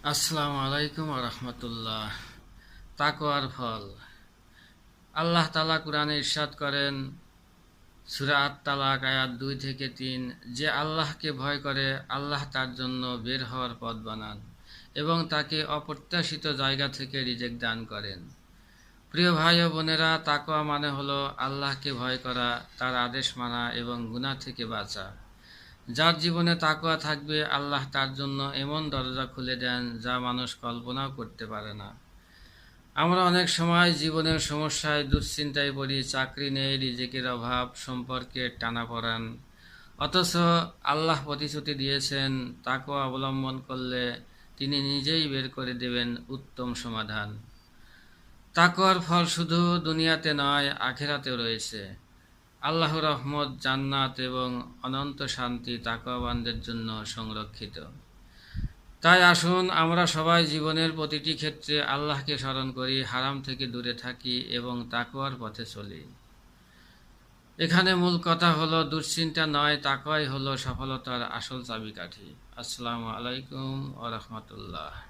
আসসালামু আলাইকুম রহমতুল্লাহ। তাকওয়ার ফল। আল্লাহ তাআলা কুরআনে ইরশাদ করেন, সূরা আত-তালাক আয়াত 2 থেকে 3, যে আল্লাহকে ভয় করে আল্লাহ তার জন্য বের হওয়ার পথ বানান এবং তাকে অপ্রত্যাশিত জায়গা থেকে রিজিক দান করেন। প্রিয় ভাই ও বোনেরা, তাকওয়া মানে হলো আল্লাহকে ভয় করা, তার আদেশ মানা এবং গুনাহ থেকে বাঁচা। যার জীবনে তাকওয়া থাকবে, আল্লাহ তার জন্য এমন দরজা খুলে দেন যা মানুষ কল্পনাও করতে পারে না। আমরা অনেক সময় জীবনের সমস্যায় দুশ্চিন্তায় পড়ি, চাকরি নেই, রিজিকের অভাব, সম্পর্কের টানাপোড়েন। অথচ আল্লাহ প্রতিশ্রুতি দিয়েছেন, তাকওয়া অবলম্বন করলে তিনি নিজেই বের করে দেবেন উত্তম সমাধান। তাকওয়ার ফল শুধু দুনিয়াতে নয়, আখিরাতেও রয়েছে। আল্লাহর রহমত, জান্নাত এবং অনন্ত শান্তি তাকওয়াবানদের জন্য সংরক্ষিত। তাই আসুন আমরা সবাই জীবনের প্রতিটি ক্ষেত্রে আল্লাহকে স্মরণ করি, হারাম থেকে দূরে থাকি এবং তাকওয়ার পথে চলি। এখানে মূল কথা হলো দুশ্চিন্তা নয়, তাকওয়াই হলো সফলতার আসল চাবিকাঠি। আসসালামু আলাইকুম ওয়া রাহমাতুল্লাহ।